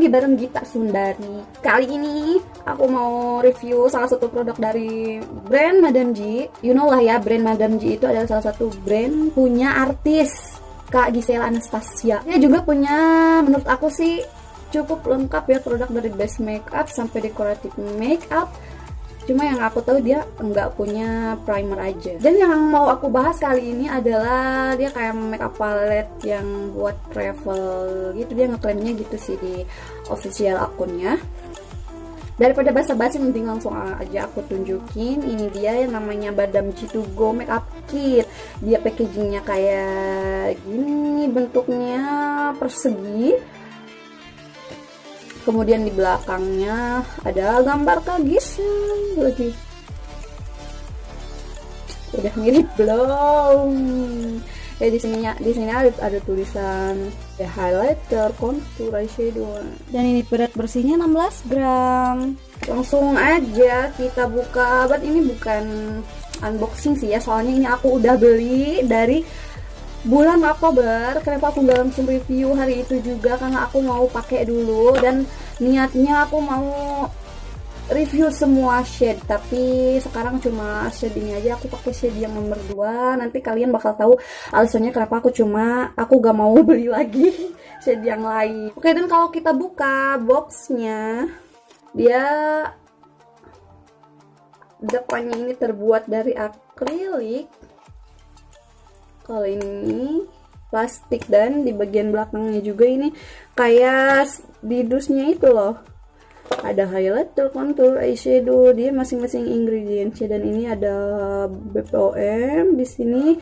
bareng Gita Sundari. Kali ini aku mau review salah satu produk dari brand Madam G. You know lah ya, brand Madam G itu adalah salah satu brand punya artis Kak Gisela Anastasia. Dia juga punya, menurut aku sih cukup lengkap ya, produk dari base makeup sampai decorative makeup. Cuma yang aku tahu dia nggak punya primer aja. Dan yang mau aku bahas kali ini adalah dia kayak makeup palette yang buat travel gitu. Dia ngeklaimnya gitu sih di official akunnya. Daripada basa-basi, mending langsung aja aku tunjukin. Ini dia yang namanya Madam G To Go Makeup Kit. Dia packagingnya kayak gini, bentuknya persegi. Kemudian di belakangnya ada gambar Kak Gisela lagi. Udah mirip belum? Ya di sini ada tulisan highlighter, contour, eyeshadow. Dan ini berat bersihnya 16 gram. Langsung aja kita buka. But ini bukan unboxing sih ya, soalnya ini aku udah beli dari bulan Oktober. Kenapa aku nggak langsung review hari itu juga? Karena aku mau pakai dulu dan niatnya aku mau review semua shade, tapi sekarang cuma shade ini aja. Aku pakai shade yang nomor 2. Nanti kalian bakal tahu alasannya kenapa aku gak mau beli lagi shade yang lain. Oke, dan kalau kita buka boxnya, dia depannya ini terbuat dari akrilik. Kalau ini plastik, dan di bagian belakangnya juga ini kayak di dusnya itu loh. Ada highlighter, contour, eyeshadow, dia masing-masing ingredientsnya. Dan ini ada BPOM di sini.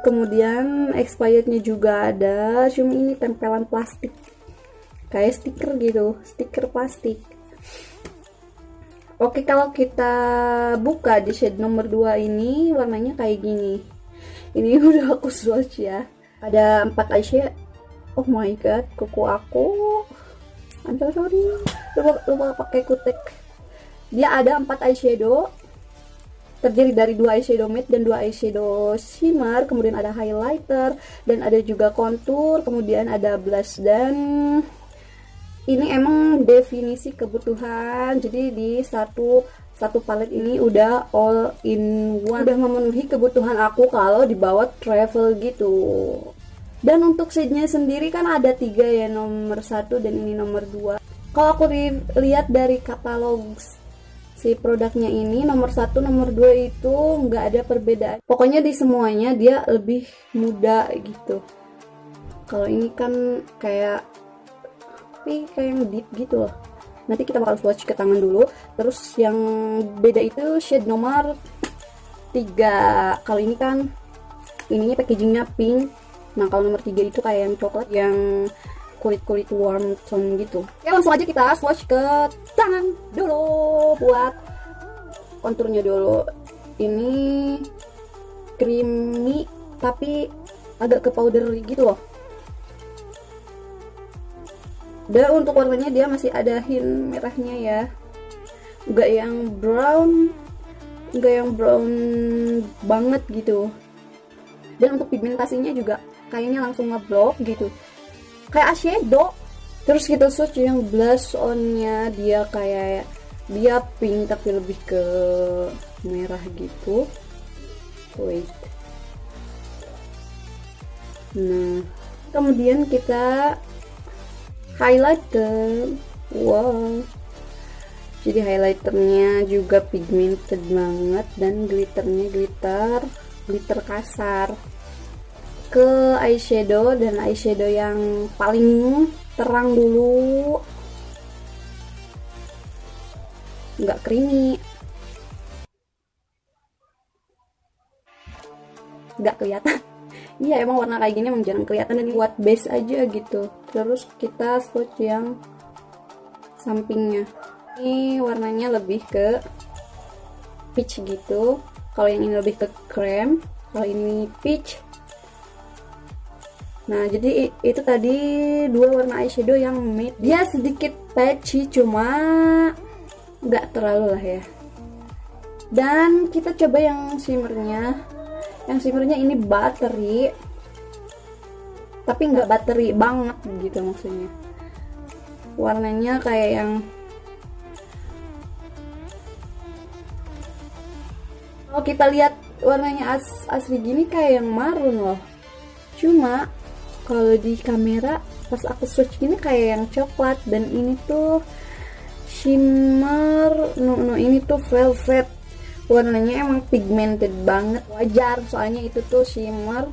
Kemudian expirednya juga ada. Cuma ini tempelan plastik, kayak stiker gitu, stiker plastik. Oke, kalau kita buka di shade nomor 2 ini warnanya kayak gini. Ini udah aku swatch ya. Ada 4 eyeshadow. Oh my god, kuku aku. I'm so sorry. Lupa pakai kutek. Dia ada 4 eyeshadow. Terdiri dari 2 eyeshadow matte dan 2 eyeshadow shimmer. Kemudian ada highlighter dan ada juga contour. Kemudian ada blush, dan ini emang definisi kebutuhan. Jadi di satu palet ini udah all in one, udah memenuhi kebutuhan aku kalau dibawa travel gitu. Dan untuk shade-nya sendiri kan ada 3 ya, nomor 1 dan ini nomor 2. Kalau aku lihat dari katalog si produknya ini, nomor 1 nomor 2 itu nggak ada perbedaan. Pokoknya di semuanya dia lebih muda gitu. Kalau ini kan kayak yang deep gitu loh. Nanti kita bakal swatch ke tangan dulu. Terus yang beda itu shade nomor 3. Kalau ini kan ininya packagingnya pink. Nah kalau nomor 3 itu kayak yang coklat, yang kulit warm tone gitu. Ya langsung aja kita swatch ke tangan dulu buat konturnya dulu. Ini creamy tapi agak ke powder gitu loh. Dan untuk warnanya dia masih ada hint merahnya ya, nggak yang brown banget gitu. Dan untuk pigmentasinya juga kayaknya langsung ngeblok gitu, kayak eyeshadow. Terus kita swatch yang blush onnya, dia kayak dia pink tapi lebih ke merah gitu. Wait. Nah kemudian kita highlighter. Wow, jadi highlighternya juga pigmented banget, dan glitternya glitter kasar. Ke eyeshadow, dan eyeshadow yang paling terang dulu, nggak creamy, nggak kelihatan. Iya emang warna kayak gini emang jarang kelihatan, dan buat base aja gitu. Terus kita swatch yang sampingnya. Ini warnanya lebih ke peach gitu. Kalau yang ini lebih ke krem, kalau ini peach. Nah jadi itu tadi 2 warna eyeshadow yang matte. Dia sedikit patchy, cuma nggak terlalu lah ya. Dan kita coba yang shimmernya. Yang shimmernya ini buttery, tapi nggak buttery banget gitu maksudnya. warnanya kayak yang, kalau kita lihat warnanya asli gini kayak yang marun loh, cuma kalau di kamera pas aku switch gini kayak yang coklat. Dan ini tuh shimmer, no ini tuh velvet. Warnanya emang pigmented banget, wajar soalnya itu tuh shimmer,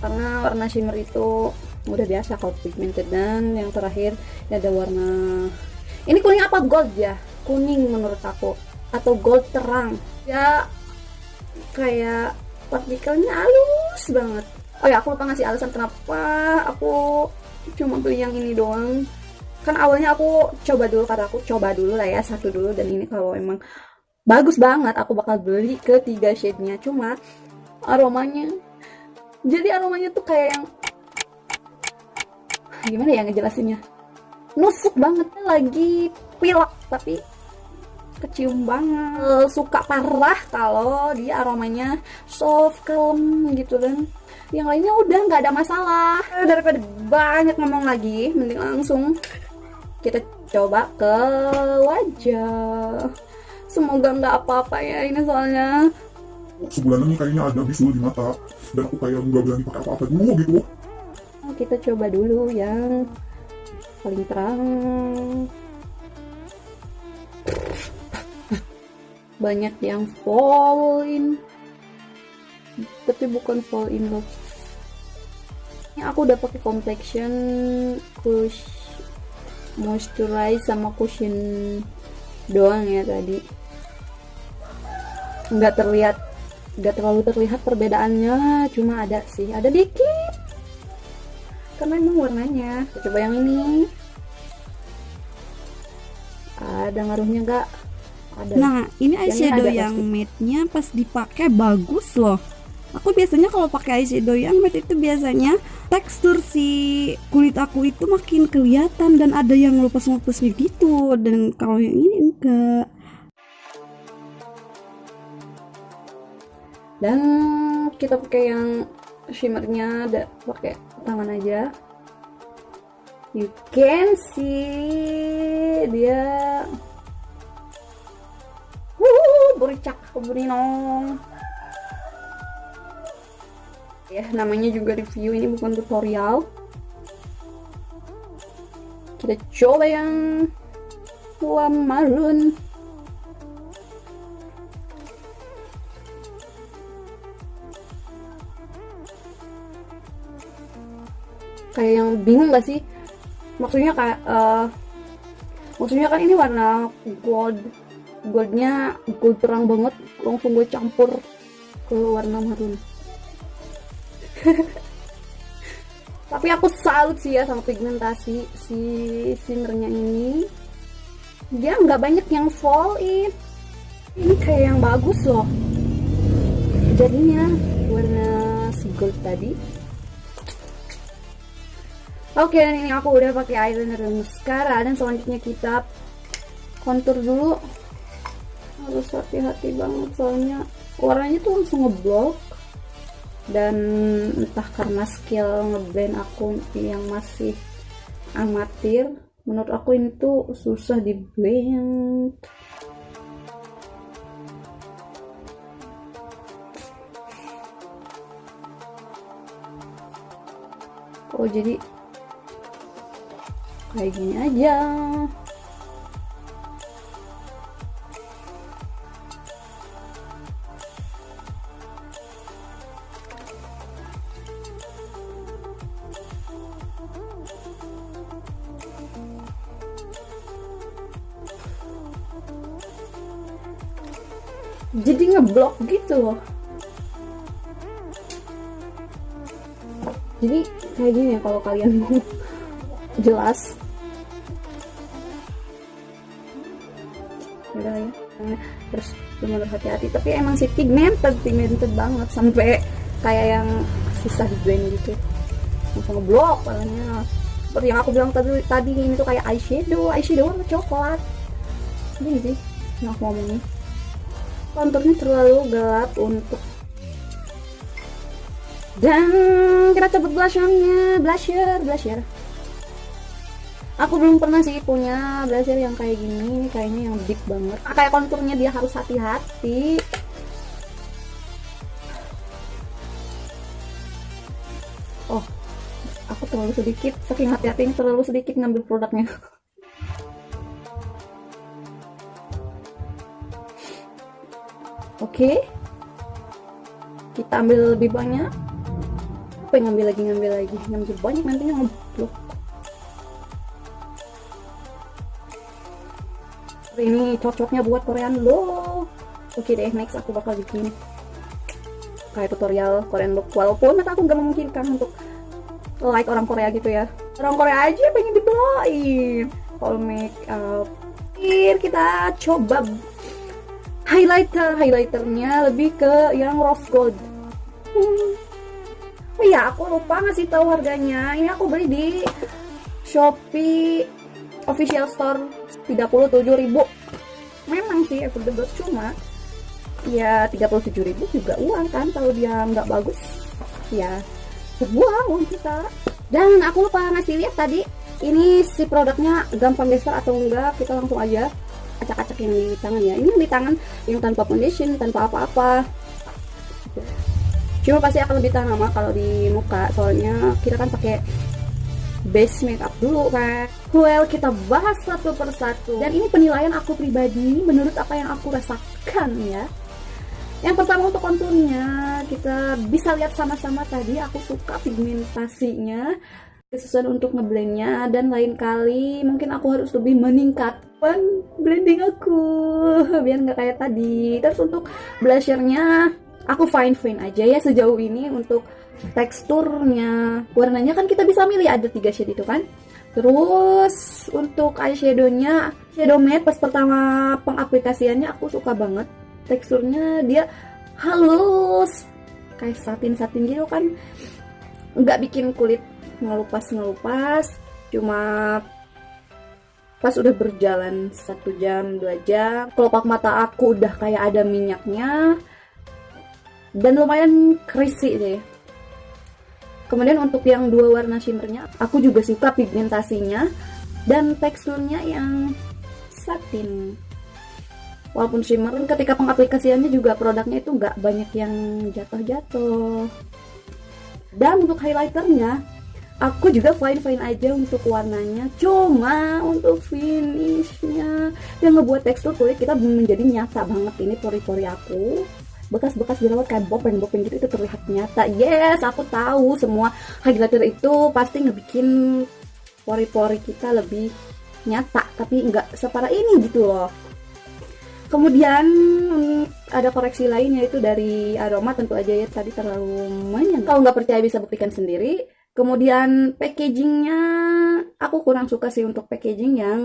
karena warna shimmer itu udah biasa kalau pigmented. Dan yang terakhir ini ada warna, ini kuning apa gold ya, kuning menurut aku, atau gold terang ya, kayak partikelnya halus banget. Oh ya, aku lupa ngasih alasan kenapa aku cuma beli yang ini doang. Kan awalnya aku coba dulu, karena aku coba dulu lah ya, satu dulu, dan ini kalau emang bagus banget aku bakal beli ke 3 shade-nya. Cuma aromanya, jadi aromanya tuh kayak yang, gimana ya ngejelasinnya, nusuk banget, lagi pilek tapi kecium banget. Suka parah kalau dia aromanya soft, kalem gitu. Dan yang lainnya udah nggak ada masalah. Daripada banyak ngomong lagi, mending langsung kita coba ke wajah. Semoga nggak apa-apa ya ini, soalnya sebulanan nih kayaknya ada bisul di mata, dan aku kayak nggak berani pakai apa-apa dulu gitu. kita coba dulu yang paling terang. Banyak yang fall in, tapi bukan fall in love. Ini aku udah pakai complexion, moisturize sama cushion doang ya tadi. Nggak terlalu terlihat perbedaannya, cuma ada sih, ada dikit. Karena emang warnanya. Kita coba yang ini. Ada ngaruhnya nggak? Ada. Nah, ini eyeshadow yang matte-nya pas dipakai bagus loh. Aku biasanya kalau pakai eyeshadow yang matte itu biasanya tekstur si kulit aku itu makin kelihatan dan ada yang lepas-lepasnya gitu. Dan kalau yang ini enggak. Dan kita pakai yang shimmernya, ada pakai tangan aja. You can see dia bericak kebuninong ya, namanya juga review, ini bukan tutorial. Kita coba yang warna marun. Kayak yang bingung gak sih, maksudnya kayak maksudnya kan ini warna goldnya gold terang banget, langsung gue campur ke warna marun. Tapi aku salut sih ya sama pigmentasi si shimmernya ini, dia nggak banyak yang fall in. Ini kayak yang bagus loh jadinya warna si gold tadi. Oke, dan ini aku udah pakai eyeliner dan mascara, dan selanjutnya kita kontur dulu. Harus hati-hati banget soalnya warnanya tuh langsung ngeblok, dan entah karena skill ngeblend aku yang masih amatir, menurut aku ini tuh susah di blend. Oh, jadi kayak gini aja. Jadi ngeblok gitu loh. Jadi kayak gini ya kalau kalian mau jelas. Udah ya, terus bener hati-hati. Tapi emang sih pigmented banget, sampai kayak yang susah di blend gitu, langsung ngeblok warnanya. Seperti yang aku bilang tadi ini tuh kayak eyeshadow warna coklat. Gini sih yang aku ngomongin, konturnya terlalu gelap untuk. Dan kita coba blusher. Aku belum pernah sih punya blusher yang kayak gini. Ini kayaknya yang deep banget. Kayak konturnya dia harus hati-hati. Oh, aku terlalu sedikit, saking hati-hatinya terlalu sedikit ngambil produknya. Oke, kita ambil lebih banyak. Apa yang ngambil lagi, ngambil banyak nantinya ngeblok. Ini cocoknya buat Korean look. Oke deh, next aku bakal bikin kayak tutorial Korean look, walaupun aku gak memungkinkan untuk like orang Korea gitu ya. Orang Korea aja pengen dibelain kalau make up. Kita coba highlighternya lebih ke yang rose gold. Oh iya, aku lupa ngasih tahu harganya. Ini aku beli di Shopee official store 37.000. Memang sih affordable, cuma ya 37.000 juga uang kan, kalau dia nggak bagus ya terbuang uang kita. Dan aku lupa ngasih lihat tadi, ini si produknya gampang geser atau enggak. Kita langsung aja acak-acak yang di tangan ya. Ini yang di tangan yang tanpa foundation, tanpa apa-apa, cuma pasti akan lebih tahan lama kalau di muka, soalnya kita kan pakai base makeup dulu kan. Well, kita bahas satu persatu, dan ini penilaian aku pribadi menurut apa yang aku rasakan ya. Yang pertama untuk konturnya, kita bisa lihat sama-sama tadi aku suka pigmentasinya, kesusahan untuk ngeblendnya, dan lain kali mungkin aku harus lebih meningkatkan blending aku biar nggak kayak tadi. Terus untuk blushernya aku fine aja ya sejauh ini. Untuk teksturnya, warnanya kan kita bisa milih ada 3 shade itu kan. Terus untuk eyeshadownya, shadow matte pas pertama pengaplikasiannya aku suka banget. Teksturnya dia halus, kayak satin gitu kan, nggak bikin kulit ngelupas. Cuma pas udah berjalan 1 jam 2 jam, kelopak mata aku udah kayak ada minyaknya dan lumayan creasy deh. Kemudian untuk yang 2 warna shimmernya, aku juga suka pigmentasinya dan teksturnya yang satin. Walaupun shimmer, ketika pengaplikasiannya juga produknya itu nggak banyak yang jatuh-jatuh. Dan untuk highlighternya, aku juga fine aja untuk warnanya. Cuma untuk finishnya yang ngebuat tekstur kulit kita menjadi nyata banget. Ini pori-pori aku, bekas-bekas jerawat kayak bopeng gitu, itu terlihat nyata. Yes, aku tahu semua highlighter itu pasti ngebikin pori-pori kita lebih nyata, tapi nggak separah ini gitu loh. Kemudian ada koreksi lain, yaitu dari aroma. Tentu aja ya tadi terlalu menyengat. Kalau nggak percaya bisa buktikan sendiri. Kemudian packagingnya aku kurang suka sih untuk packaging yang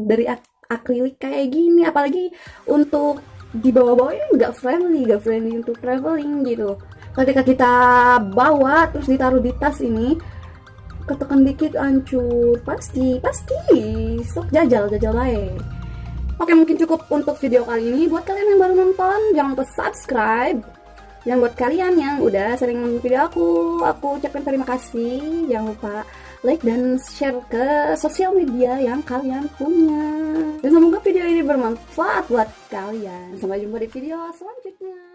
dari akrilik kayak gini, apalagi untuk di bawah-bawah ini nggak friendly untuk traveling gitu. Ketika kita bawa terus ditaruh di tas ini, ketekan dikit hancur, pasti sok jajal baik. Oke, mungkin cukup untuk video kali ini. Buat kalian yang baru nonton, jangan lupa subscribe. Dan buat kalian yang udah sering nonton video aku ucapkan terima kasih. Jangan lupa like dan share ke sosial media yang kalian punya. Dan semoga video ini bermanfaat buat kalian. Sampai jumpa di video selanjutnya.